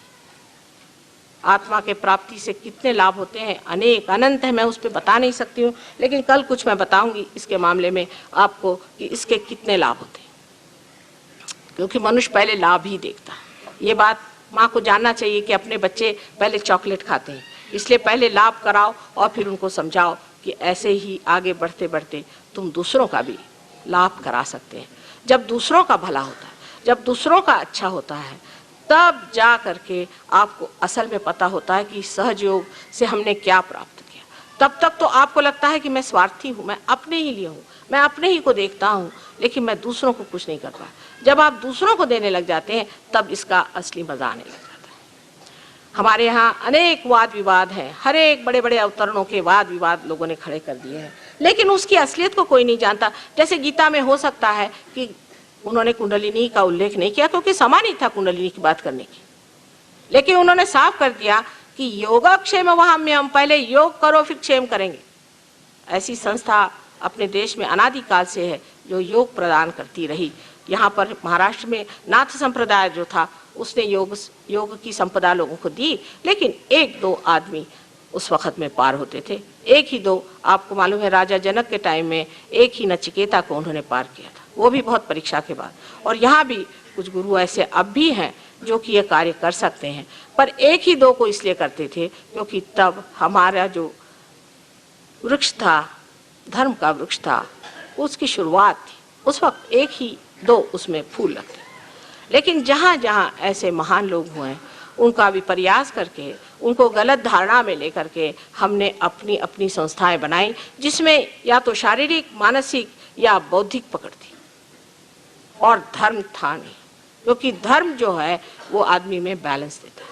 आत्मा के प्राप्ति से कितने लाभ होते हैं, अनेक अनंत है, मैं उस पर बता नहीं सकती हूँ, लेकिन कल कुछ मैं बताऊंगी इसके मामले में आपको कि इसके कितने लाभ होते हैं, क्योंकि मनुष्य पहले लाभ ही देखता है। ये बात माँ को जानना चाहिए कि अपने बच्चे पहले चॉकलेट खाते हैं, इसलिए पहले लाभ कराओ और फिर उनको समझाओ कि ऐसे ही आगे बढ़ते बढ़ते तुम दूसरों का भी लाभ करा सकते हैं। जब दूसरों का भला होता है, जब दूसरों का अच्छा होता है, तब जा करके आपको असल में पता होता है कि सहज योग से हमने क्या प्राप्त किया। तब तक तो आपको लगता है कि मैं स्वार्थी हूँ, मैं अपने ही लिए हूँ, मैं अपने ही को देखता हूँ, लेकिन मैं दूसरों को कुछ नहीं कर पाया। जब आप दूसरों को देने लग जाते हैं तब इसका असली मजा आने लग जाता है। हमारे यहाँ अनेक वाद विवाद हैं, हर एक बड़े बड़े अवतरणों के वाद विवाद लोगों ने खड़े कर दिए हैं, लेकिन उसकी असलियत को कोई नहीं जानता। जैसे गीता में हो सकता है कि उन्होंने कुंडलिनी का उल्लेख नहीं किया क्योंकि समय नहीं था कुंडलिनी की बात करने की, लेकिन उन्होंने साफ कर दिया कि योगक्षेम वहाम्यम, पहले योग करो फिर क्षेम करेंगे। ऐसी संस्था अपने देश में अनादिकाल से है जो योग प्रदान करती रही। यहाँ पर महाराष्ट्र में नाथ संप्रदाय जो था उसने योग की संपदा लोगों को दी, लेकिन एक दो आदमी उस वक्त में पार होते थे, एक ही दो। आपको मालूम है राजा जनक के टाइम में एक ही नचिकेता को उन्होंने पार किया था, वो भी बहुत परीक्षा के बाद। और यहाँ भी कुछ गुरु ऐसे अब भी हैं जो कि ये कार्य कर सकते हैं, पर एक ही दो को इसलिए करते थे क्योंकि तब हमारा जो वृक्ष था, धर्म का वृक्ष था, उसकी शुरुआत थी। उस वक्त एक ही दो उसमें फूल लगते। लेकिन जहाँ जहाँ ऐसे महान लोग हुए उनका विपर्यास करके, उनको गलत धारणा में लेकर के हमने अपनी अपनी संस्थाएं बनाई, जिसमें या तो शारीरिक, मानसिक या बौद्धिक पकड़ थी, और धर्म था नहीं। क्योंकि धर्म जो है वो आदमी में बैलेंस देता है,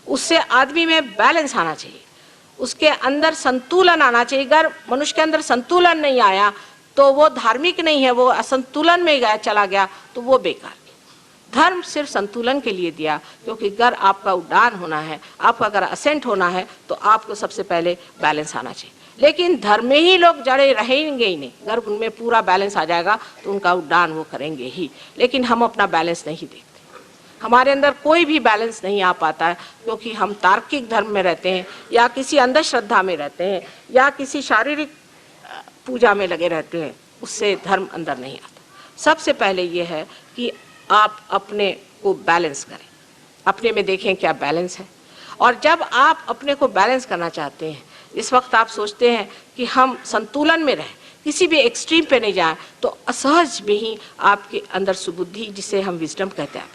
उससे आदमी में बैलेंस आना चाहिए, उसके अंदर संतुलन आना चाहिए। अगर मनुष्य के अंदर संतुलन नहीं आया तो वो धार्मिक नहीं है, वो असंतुलन में गया चला गया तो वो बेकार। धर्म सिर्फ संतुलन के लिए दिया, क्योंकि अगर आपका उड़ान होना है, आपका अगर असेंट होना है, तो आपको सबसे पहले बैलेंस आना चाहिए। लेकिन धर्म में ही लोग जड़े रहेंगे ही नहीं, अगर उनमें पूरा बैलेंस आ जाएगा तो उनका उड़ान वो करेंगे ही। लेकिन हम अपना बैलेंस नहीं देखते, हमारे अंदर कोई भी बैलेंस नहीं आ पाता है, क्योंकि हम तार्किक धर्म में रहते हैं, या किसी अंधश्रद्धा में रहते हैं, या किसी शारीरिक पूजा में लगे रहते हैं, उससे धर्म अंदर नहीं आता। सबसे पहले ये है कि आप अपने को बैलेंस करें, अपने में देखें क्या बैलेंस है। और जब आप अपने को बैलेंस करना चाहते हैं, इस वक्त आप सोचते हैं कि हम संतुलन में रहें, किसी भी एक्सट्रीम पे नहीं जाएं, तो असहज में ही आपके अंदर सुबुद्धि, जिसे हम विजडम कहते हैं।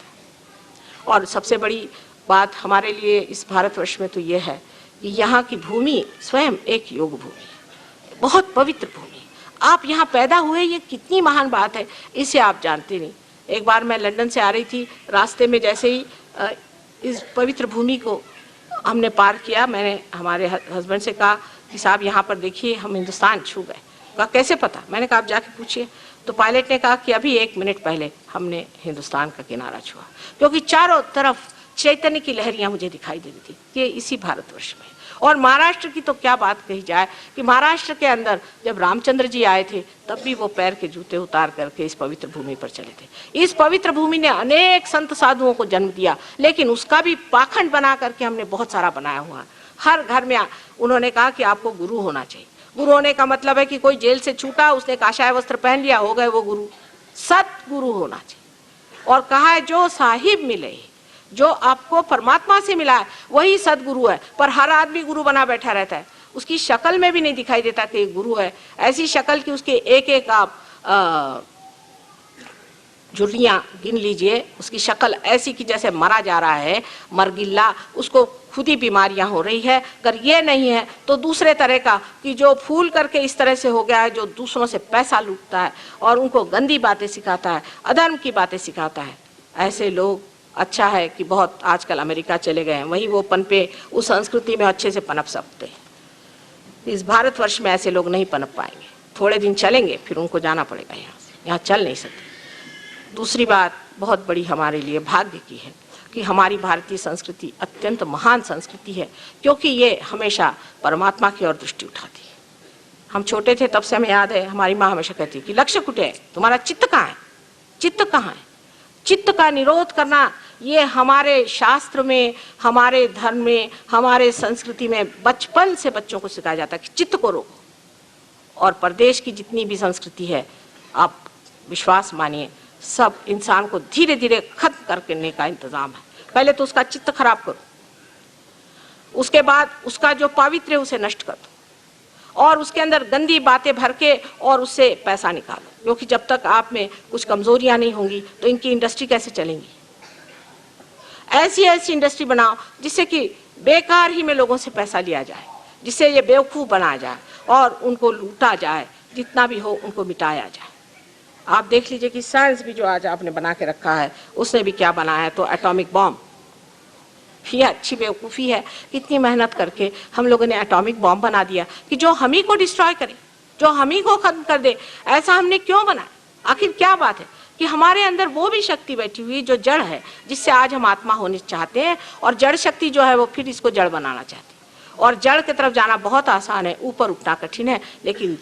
और सबसे बड़ी बात हमारे लिए इस भारतवर्ष में तो ये है कि यहाँ की भूमि स्वयं एक योग भूमि है, बहुत पवित्र भूमि। आप यहाँ पैदा हुए, ये कितनी महान बात है, इसे आप जानते नहीं। एक बार मैं लंदन से आ रही थी, रास्ते में जैसे ही इस पवित्र भूमि को हमने पार किया, मैंने हमारे हस्बैंड से कहा कि साहब यहाँ पर देखिए हम हिंदुस्तान छू गए। कहा कैसे पता? मैंने कहा आप जाके पूछिए। तो पायलट ने कहा कि अभी 1 मिनट पहले हमने हिंदुस्तान का किनारा छुआ, क्योंकि चारों तरफ चैतन्य की लहरियाँ मुझे दिखाई दे रही थी, ये इसी भारतवर्ष में। और महाराष्ट्र की तो क्या बात कही जाए कि महाराष्ट्र के अंदर जब रामचंद्र जी आए थे तब भी वो पैर के जूते उतार करके इस पवित्र भूमि पर चले थे। इस पवित्र भूमि ने अनेक संत साधुओं को जन्म दिया, लेकिन उसका भी पाखंड बना करके हमने बहुत सारा बनाया हुआ। हर घर में उन्होंने कहा कि आपको गुरु होना चाहिए। गुरु होने का मतलब है कि कोई जेल से छूटा, उसने काशाय वस्त्र पहन लिया, हो गए वो गुरु। सतगुरु होना चाहिए। और कहा है जो साहिब मिले, जो आपको परमात्मा से मिला है वही सदगुरु है। पर हर आदमी गुरु बना बैठा रहता है, उसकी शक्ल में भी नहीं दिखाई देता कि गुरु है। ऐसी शक्ल की उसके एक एक आप झुर्रियाँ गिन लीजिए, उसकी शक्ल ऐसी कि जैसे मरा जा रहा है, मरगिल्ला, उसको खुद ही बीमारियां हो रही है। अगर ये नहीं है तो दूसरे तरह का कि जो फूल करके इस तरह से हो गया है, जो दूसरों से पैसा लूटता है और उनको गंदी बातें सिखाता है, अधर्म की बातें सिखाता है। ऐसे लोग अच्छा है कि बहुत आजकल अमेरिका चले गए हैं, वहीं वो पनपे उस संस्कृति में अच्छे से पनप सकते हैं। इस भारतवर्ष में ऐसे लोग नहीं पनप पाएंगे, थोड़े दिन चलेंगे फिर उनको जाना पड़ेगा यहाँ से, यहाँ चल नहीं सकते। दूसरी बात बहुत बड़ी हमारे लिए भाग्य की है कि हमारी भारतीय संस्कृति अत्यंत महान संस्कृति है, क्योंकि ये हमेशा परमात्मा की ओर दृष्टि उठाती है। हम छोटे थे तब से हमें याद है, हमारी माँ हमेशा कहती कि लक्ष्य कुटे है, तुम्हारा चित्त कहाँ है, चित्त कहाँ है। चित्त का निरोध करना ये हमारे शास्त्र में, हमारे धर्म में, हमारे संस्कृति में बचपन से बच्चों को सिखाया जाता है कि चित्त को रोको। और प्रदेश की जितनी भी संस्कृति है, आप विश्वास मानिए, सब इंसान को धीरे धीरे खत्म करने का इंतजाम है। पहले तो उसका चित्त खराब करो, उसके बाद उसका जो पवित्र है उसे नष्ट कर दो, और उसके अंदर गंदी बातें भर के और उससे पैसा निकालो। क्योंकि जब तक आप में कुछ कमजोरियां नहीं होंगी तो इनकी इंडस्ट्री कैसे चलेंगी। ऐसी ऐसी इंडस्ट्री बनाओ जिससे कि बेकार ही में लोगों से पैसा लिया जाए, जिससे ये बेवकूफ़ बनाया जाए और उनको लूटा जाए, जितना भी हो उनको मिटाया जाए। आप देख लीजिए कि साइंस भी जो आज आपने बना के रखा है, उसने भी क्या बनाया है, तो एटॉमिक बॉम्ब। ये अच्छी बेवकूफ़ी है, कितनी मेहनत करके हम लोगों ने एटॉमिक बॉम्ब बना दिया कि जो हम ही को डिस्ट्रॉय करे, जो हम ही को खत्म कर दे। ऐसा हमने क्यों बनाया? आखिर क्या बात है कि हमारे अंदर वो भी शक्ति बैठी हुई जो जड़ है, जिससे आज हम आत्मा होने चाहते हैं, और जड़ शक्ति जो है वो फिर इसको जड़ बनाना चाहती है। और जड़ की तरफ जाना बहुत आसान है, ऊपर उठना कठिन है, लेकिन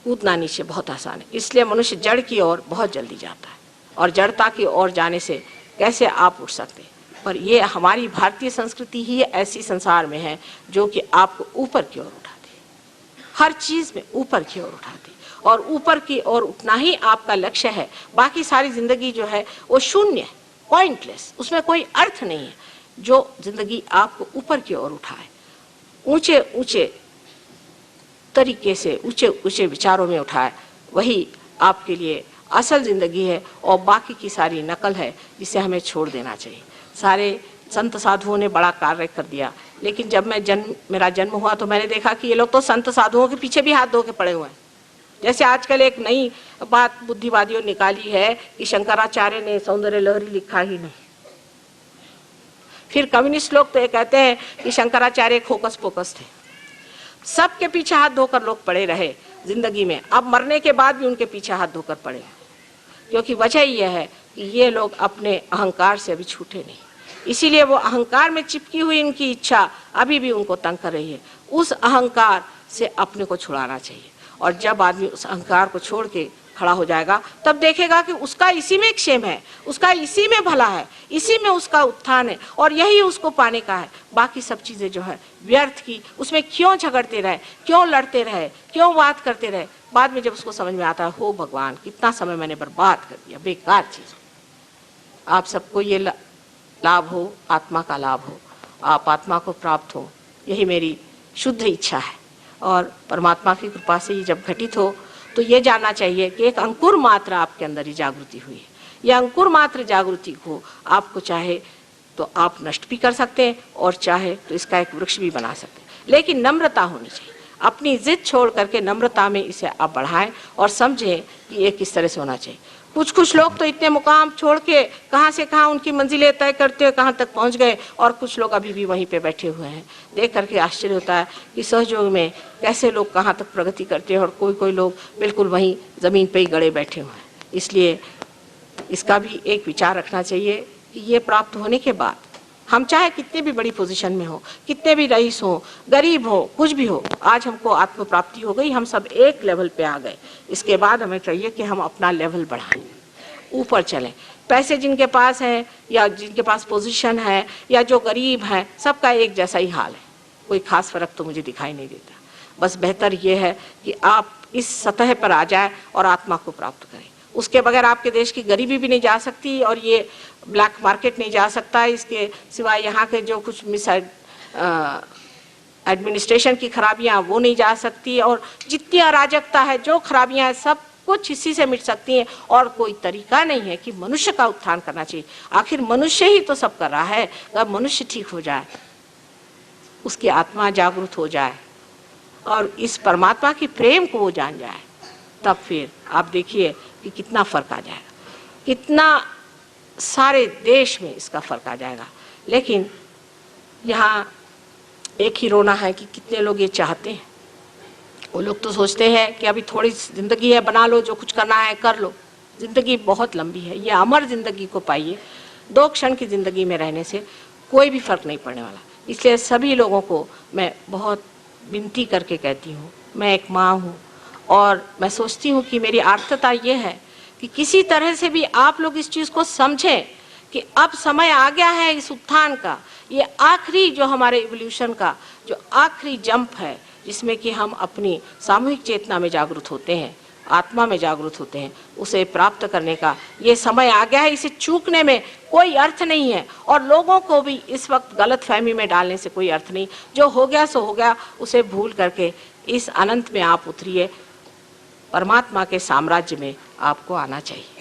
कूदना नीचे बहुत आसान है। इसलिए मनुष्य जड़ की ओर बहुत जल्दी जाता है, और जड़ता की ओर जाने से कैसे आप उठ सकते हैं। पर ये हमारी भारतीय संस्कृति ही ऐसी संसार में है जो कि आपको ऊपर की ओर उठाती है, हर चीज़ में ऊपर की ओर उठाती है, और ऊपर की ओर उठना ही आपका लक्ष्य है। बाकी सारी जिंदगी जो है वो शून्य है, पॉइंटलेस, उसमें कोई अर्थ नहीं है। जो जिंदगी आपको ऊपर की ओर उठाए, ऊंचे ऊंचे तरीके से, ऊंचे ऊंचे विचारों में उठाए, वही आपके लिए असल जिंदगी है, और बाकी की सारी नकल है जिसे हमें छोड़ देना चाहिए। सारे संत साधुओं ने बड़ा कार्य कर दिया, लेकिन जब मेरा जन्म हुआ तो मैंने देखा कि ये लोग तो संत साधुओं के पीछे भी हाथ धो के पड़े हुए हैं। जैसे आजकल एक नई बात बुद्धिवादियों ने निकाली है कि शंकराचार्य ने सौंदर्य लहरी लिखा ही नहीं। फिर कम्युनिस्ट लोग तो ये कहते हैं कि शंकराचार्य खोकस पोकस थे। सबके पीछे हाथ धोकर लोग पड़े रहे जिंदगी में, अब मरने के बाद भी उनके पीछे हाथ धोकर पड़े, क्योंकि वजह यह है कि ये लोग अपने अहंकार से अभी छूटे नहीं। इसीलिए वो अहंकार में चिपकी हुई उनकी इच्छा अभी भी उनको तंग कर रही है। उस अहंकार से अपने को छुड़ाना चाहिए, और जब आदमी उस अहंकार को छोड़ के खड़ा हो जाएगा तब देखेगा कि उसका इसी में क्षेम है, उसका इसी में भला है, इसी में उसका उत्थान है, और यही उसको पाने का है। बाकी सब चीज़ें जो है व्यर्थ की, उसमें क्यों झगड़ते रहे, क्यों लड़ते रहे, क्यों बात करते रहे। बाद में जब उसको समझ में आता है, हो भगवान कितना समय मैंने बर्बाद कर दिया, बेकार चीज़। आप सबको ये लाभ हो, आत्मा का लाभ हो, आप आत्मा को प्राप्त हो, यही मेरी शुद्ध इच्छा है। और परमात्मा की कृपा से ये जब घटित हो तो ये जानना चाहिए कि एक अंकुर मात्र आपके अंदर ही जागृति हुई है। यह अंकुर मात्र जागृति को आपको चाहे तो आप नष्ट भी कर सकते हैं, और चाहे तो इसका एक वृक्ष भी बना सकते हैं। लेकिन नम्रता होनी चाहिए, अपनी जिद छोड़ करके नम्रता में इसे आप बढ़ाएं और समझें कि ये किस तरह से होना चाहिए। कुछ लोग तो इतने मुकाम छोड़ के कहाँ से कहाँ उनकी मंजिलें तय करते हुए कहाँ तक पहुँच गए, और कुछ लोग अभी भी वहीं पे बैठे हुए हैं। देख करके आश्चर्य होता है कि सहयोग में कैसे लोग कहाँ तक प्रगति करते हैं, और कोई लोग बिल्कुल वहीं ज़मीन पे ही गड़े बैठे हुए हैं। इसलिए इसका भी एक विचार रखना चाहिए कि ये प्राप्त होने के बाद हम चाहे कितने भी बड़ी पोजीशन में हो, कितने भी रईस हो, गरीब हो, कुछ भी हो, आज हमको आत्म प्राप्ति हो गई, हम सब एक लेवल पे आ गए। इसके बाद हमें चाहिए कि हम अपना लेवल बढ़ाएं, ऊपर चलें। पैसे जिनके पास हैं या जिनके पास पोजीशन है या जो गरीब हैं, सबका एक जैसा ही हाल है, कोई खास फर्क तो मुझे दिखाई नहीं देता। बस बेहतर ये है कि आप इस सतह पर आ जाए और आत्मा को प्राप्त करें। उसके बगैर आपके देश की गरीबी भी नहीं जा सकती, और ये ब्लैक मार्केट नहीं जा सकता। इसके सिवाय यहाँ के जो कुछ मिस एडमिनिस्ट्रेशन की खराबियाँ वो नहीं जा सकती, और जितनी अराजकता है, जो खराबियाँ हैं, सब कुछ इसी से मिट सकती हैं। और कोई तरीका नहीं है कि मनुष्य का उत्थान करना चाहिए। आखिर मनुष्य ही तो सब कर रहा है। अगर मनुष्य ठीक हो जाए, उसकी आत्मा जागरूक हो जाए और इस परमात्मा की प्रेम को वो जान जाए, तब फिर आप देखिए कि कितना फर्क आ जाएगा, कितना सारे देश में इसका फर्क आ जाएगा। लेकिन यहाँ एक ही रोना है कि कितने लोग ये चाहते हैं। वो लोग तो सोचते हैं कि अभी थोड़ी ज़िंदगी है, बना लो, जो कुछ करना है कर लो। ज़िंदगी बहुत लंबी है, ये अमर ज़िंदगी को पाइए। 2 क्षण की ज़िंदगी में रहने से कोई भी फ़र्क नहीं पड़ने वाला। इसलिए सभी लोगों को मैं बहुत विनती करके कहती हूँ मैं एक माँ हूँ और मैं सोचती हूँ कि मेरी आर्तता ये है कि किसी तरह से भी आप लोग इस चीज़ को समझें कि अब समय आ गया है इस उत्थान का, ये आखिरी जो हमारे इवोल्यूशन का जो आखिरी जंप है, जिसमें कि हम अपनी सामूहिक चेतना में जागरूक होते हैं, आत्मा में जागरूक होते हैं, उसे प्राप्त करने का ये समय आ गया है। इसे चूकने में कोई अर्थ नहीं है और लोगों को भी इस वक्त गलत फहमी में डालने से कोई अर्थ नहीं। जो हो गया सो हो गया, उसे भूल करके इस अनंत में आप उतरिए, परमात्मा के साम्राज्य में आपको आना चाहिए।